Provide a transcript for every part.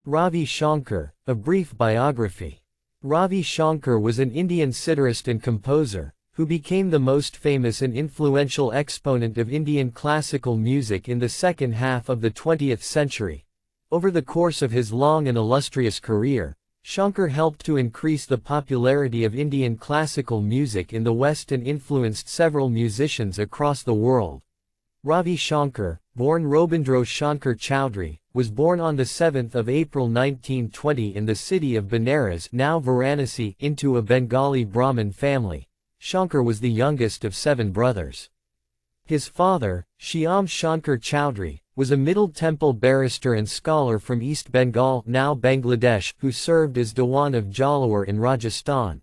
Ravi Shankar, a brief biography. Ravi Shankar was an Indian sitarist and composer, who became the most famous and influential exponent of Indian classical music in the second half of the 20th century. Over the course of his long and illustrious career, Shankar helped to increase the popularity of Indian classical music in the West and influenced several musicians across the world. Ravi Shankar, born Robindro Shankar Chowdhury, was born on 7 April 1920 in the city of Benares, now Varanasi, into a Bengali Brahmin family. Shankar was the youngest of 7 brothers. His father, Shyam Shankar Chowdhury, was a Middle Temple barrister and scholar from East Bengal, now Bangladesh, who served as Dewan of Jalore in Rajasthan.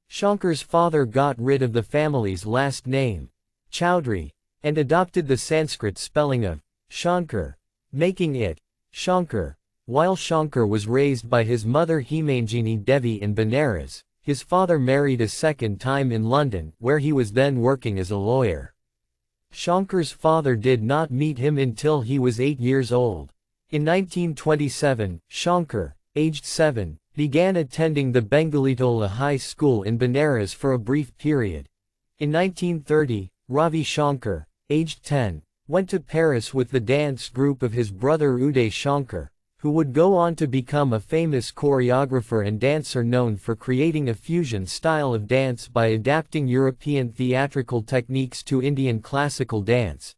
Shankar's father got rid of the family's last name, Chowdhury, and adopted the Sanskrit spelling of Shankar, making it Shankar. While Shankar was raised by his mother Himanjini Devi in Benares, his father married a second time in London, where he was then working as a lawyer. Shankar's father did not meet him until he was 8 years old. In 1927, Shankar, aged 7, began attending the Bengalitola High School in Benares for a brief period. In 1930, Ravi Shankar, aged 10, went to Paris with the dance group of his brother Uday Shankar, who would go on to become a famous choreographer and dancer known for creating a fusion style of dance by adapting European theatrical techniques to Indian classical dance.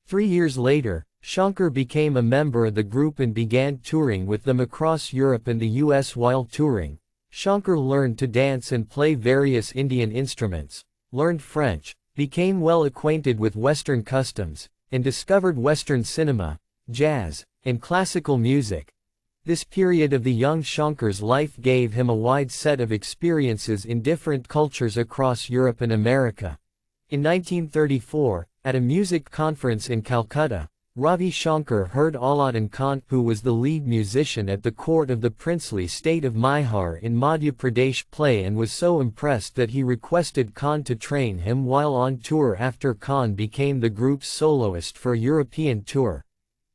3 years later, Shankar became a member of the group and began touring with them across Europe and the US. While touring, Shankar learned to dance and play various Indian instruments, learned French, became well acquainted with Western customs, and discovered Western cinema, jazz, and classical music. This period of the young Shankar's life gave him a wide set of experiences in different cultures across Europe and America. In 1934, at a music conference in Calcutta, Ravi Shankar heard Aladdin Khan, who was the lead musician at the court of the princely state of Maihar in Madhya Pradesh, play and was so impressed that he requested Khan to train him while on tour. After Khan became the group's soloist for a European tour,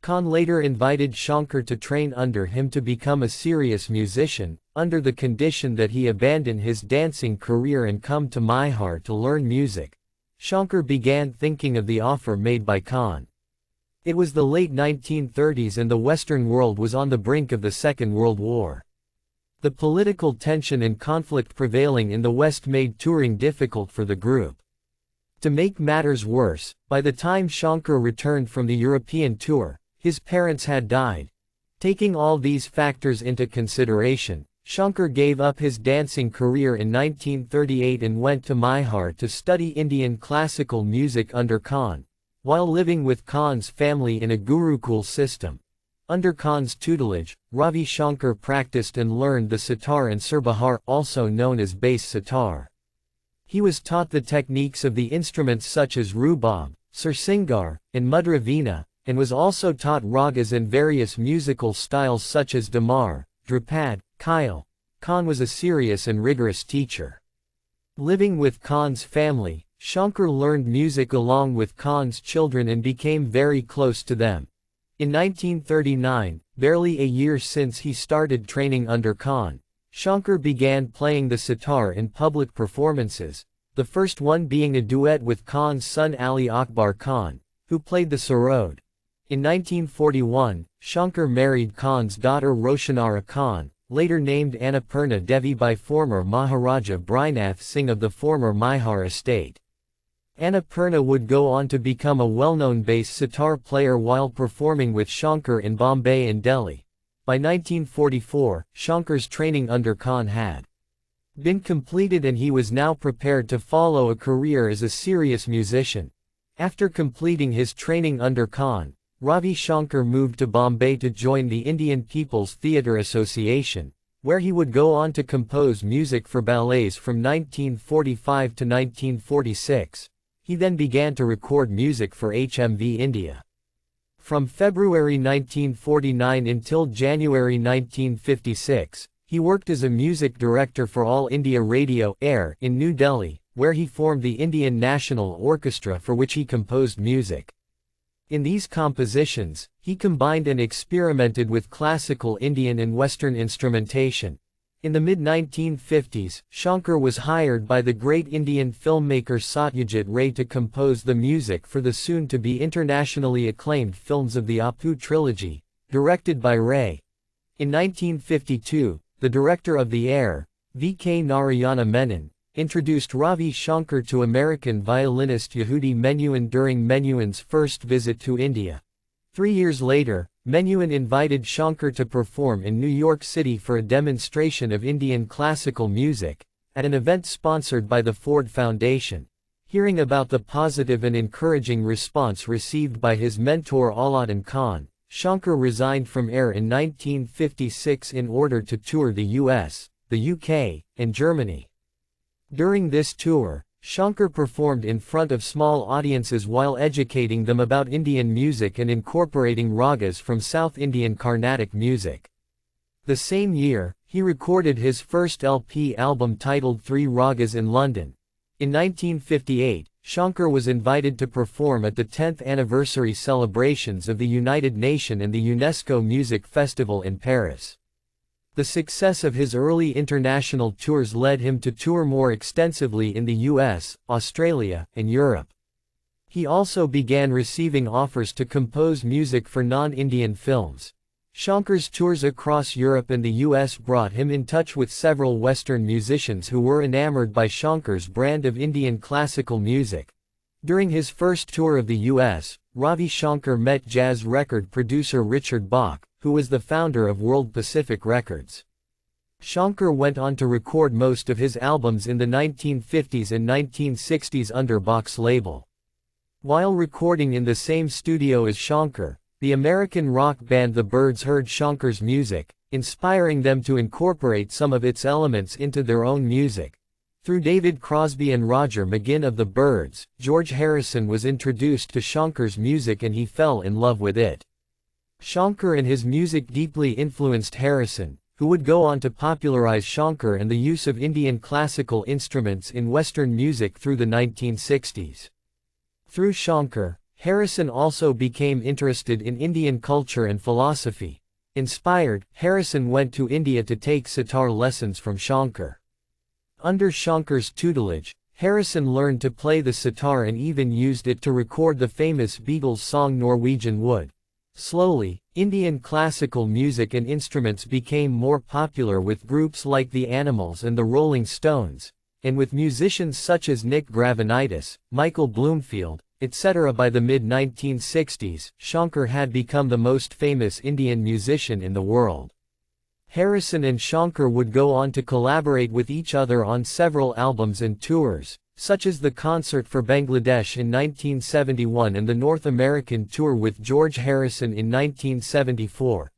Khan later invited Shankar to train under him to become a serious musician, under the condition that he abandon his dancing career and come to Maihar to learn music. Shankar began thinking of the offer made by Khan. It was the late 1930s and the Western world was on the brink of the Second World War. The political tension and conflict prevailing in the West made touring difficult for the group. To make matters worse, by the time Shankar returned from the European tour, his parents had died. Taking all these factors into consideration, Shankar gave up his dancing career in 1938 and went to Maihar to study Indian classical music under Khan. While living with Khan's family in a Gurukul system, under Khan's tutelage, Ravi Shankar practiced and learned the sitar and surbahar, also known as bass sitar. He was taught the techniques of the instruments such as rubab, sursingar, and mudra veena, and was also taught ragas and various musical styles such as damar, drupad, khyal. Khan was a serious and rigorous teacher. Living with Khan's family, Shankar learned music along with Khan's children and became very close to them. In 1939, barely a year since he started training under Khan, Shankar began playing the sitar in public performances, the first one being a duet with Khan's son Ali Akbar Khan, who played the sarod. In 1941, Shankar married Khan's daughter Roshanara Khan, later named Annapurna Devi by former Maharaja Brinath Singh of the former Maihar estate. Annapurna would go on to become a well-known bass sitar player while performing with Shankar in Bombay and Delhi. By 1944, Shankar's training under Khan had been completed and he was now prepared to follow a career as a serious musician. After completing his training under Khan, Ravi Shankar moved to Bombay to join the Indian People's Theatre Association, where he would go on to compose music for ballets from 1945 to 1946. He then began to record music for HMV India. From February 1949 until January 1956, he worked as a music director for All India Radio Air in New Delhi, where he formed the Indian National Orchestra for which he composed music. In these compositions, he combined and experimented with classical Indian and Western instrumentation. In the mid-1950s, Shankar was hired by the great Indian filmmaker Satyajit Ray to compose the music for the soon-to-be internationally acclaimed films of the Appu trilogy, directed by Ray. In 1952, the director of The Air, V.K. Narayana Menon, introduced Ravi Shankar to American violinist Yehudi Menuhin during Menuhin's first visit to India. 3 years later, Menuhin invited Shankar to perform in New York City for a demonstration of Indian classical music, at an event sponsored by the Ford Foundation. Hearing about the positive and encouraging response received by his mentor Aladdin Khan, Shankar resigned from Air in 1956 in order to tour the US, the UK, and Germany. During this tour, Shankar performed in front of small audiences while educating them about Indian music and incorporating ragas from South Indian Carnatic music. The same year, he recorded his first LP album titled Three Ragas in London. In 1958, Shankar was invited to perform at the 10th anniversary celebrations of the United Nations and the UNESCO Music Festival in Paris. The success of his early international tours led him to tour more extensively in the US, Australia, and Europe. He also began receiving offers to compose music for non-Indian films. Shankar's tours across Europe and the US brought him in touch with several Western musicians who were enamored by Shankar's brand of Indian classical music. During his first tour of the US, Ravi Shankar met jazz record producer Richard Bach, who was the founder of World Pacific Records. Shankar went on to record most of his albums in the 1950s and 1960s under Bach's label. While recording in the same studio as Shankar, the American rock band The Byrds heard Shankar's music, inspiring them to incorporate some of its elements into their own music. Through David Crosby and Roger McGuinn of The Byrds, George Harrison was introduced to Shankar's music and he fell in love with it. Shankar and his music deeply influenced Harrison, who would go on to popularize Shankar and the use of Indian classical instruments in Western music through the 1960s. Through Shankar, Harrison also became interested in Indian culture and philosophy. Inspired, Harrison went to India to take sitar lessons from Shankar. Under Shankar's tutelage, Harrison learned to play the sitar and even used it to record the famous Beatles song Norwegian Wood. Slowly, Indian classical music and instruments became more popular with groups like the Animals and the Rolling Stones, and with musicians such as Nick Gravenitis, Michael Bloomfield, etc. By the mid-1960s, Shankar had become the most famous Indian musician in the world. Harrison and Shankar would go on to collaborate with each other on several albums and tours, such as the Concert for Bangladesh in 1971 and the North American tour with George Harrison in 1974.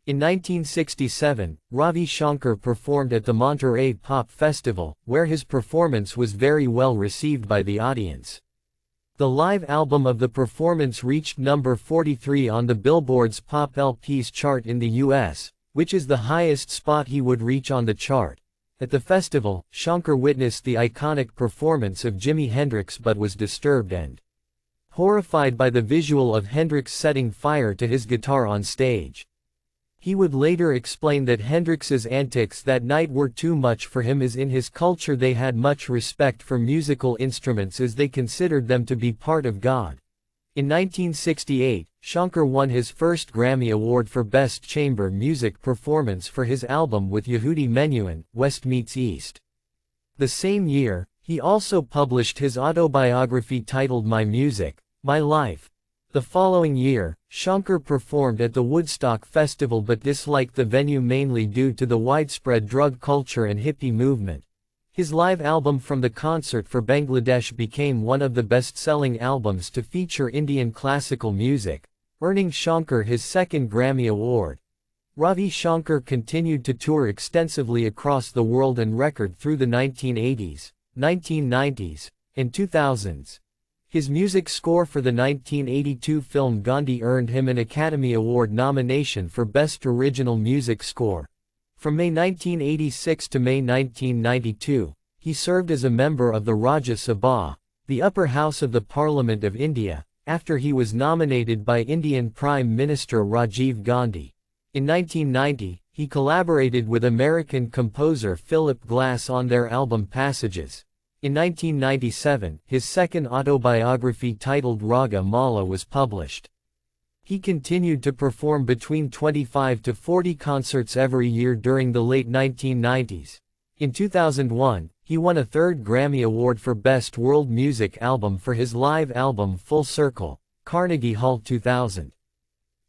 In 1967, Ravi Shankar performed at the Monterey Pop Festival, where his performance was very well received by the audience. The live album of the performance reached number 43 on the Billboard's Pop LPs chart in the US, which is the highest spot he would reach on the chart. At the festival, Shankar witnessed the iconic performance of Jimi Hendrix but was disturbed and horrified by the visual of Hendrix setting fire to his guitar on stage. He would later explain that Hendrix's antics that night were too much for him, as in his culture they had much respect for musical instruments as they considered them to be part of God. In 1968, Shankar won his first Grammy Award for Best Chamber Music Performance for his album with Yehudi Menuhin, West Meets East. The same year, he also published his autobiography titled My Music, My Life. The following year, Shankar performed at the Woodstock Festival but disliked the venue mainly due to the widespread drug culture and hippie movement. His live album from the Concert for Bangladesh became one of the best-selling albums to feature Indian classical music, earning Shankar his second Grammy Award. Ravi Shankar continued to tour extensively across the world and record through the 1980s, 1990s, and 2000s. His music score for the 1982 film Gandhi earned him an Academy Award nomination for Best Original Music Score. From May 1986 to May 1992, he served as a member of the Rajya Sabha, the upper house of the Parliament of India, after he was nominated by Indian Prime Minister Rajiv Gandhi. In 1990, he collaborated with American composer Philip Glass on their album Passages. In 1997, his second autobiography titled Raga Mala was published. He continued to perform between 25 to 40 concerts every year during the late 1990s. In 2001, he won a third Grammy Award for Best World Music Album for his live album Full Circle, Carnegie Hall 2000.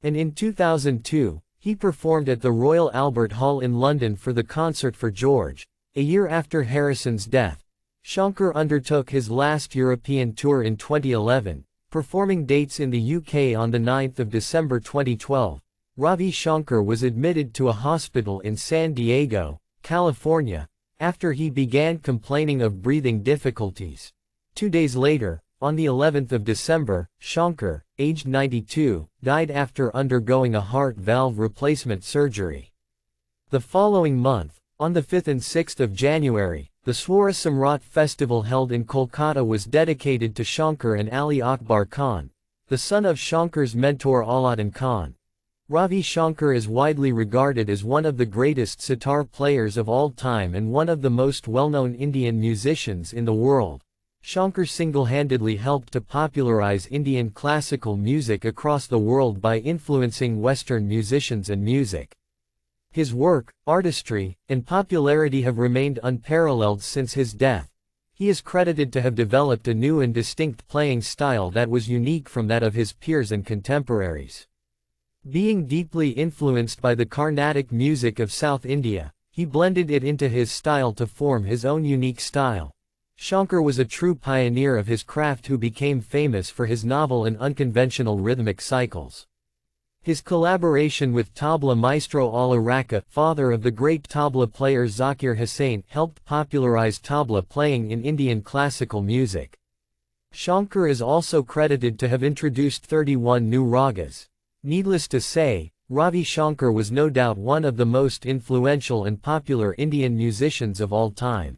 And in 2002, he performed at the Royal Albert Hall in London for the Concert for George. A year after Harrison's death, Shankar undertook his last European tour in 2011, performing dates in the UK on the 9th of December 2012. Ravi Shankar was admitted to a hospital in San Diego, California, after he began complaining of breathing difficulties. 2 days later, on the 11th of December, Shankar, aged 92, died after undergoing a heart valve replacement surgery. The following month, on the 5th and 6th of January, the Swara Samrat festival held in Kolkata was dedicated to Shankar and Ali Akbar Khan, the son of Shankar's mentor Aladdin Khan. Ravi Shankar is widely regarded as one of the greatest sitar players of all time and one of the most well-known Indian musicians in the world. Shankar single-handedly helped to popularize Indian classical music across the world by influencing Western musicians and music. His work, artistry, and popularity have remained unparalleled since his death. He is credited to have developed a new and distinct playing style that was unique from that of his peers and contemporaries. Being deeply influenced by the Carnatic music of South India, he blended it into his style to form his own unique style. Shankar was a true pioneer of his craft who became famous for his novel and unconventional rhythmic cycles. His collaboration with tabla maestro Ala Rakha, father of the great tabla player Zakir Hussain, helped popularize tabla playing in Indian classical music. Shankar is also credited to have introduced 31 new ragas. Needless to say, Ravi Shankar was no doubt one of the most influential and popular Indian musicians of all time.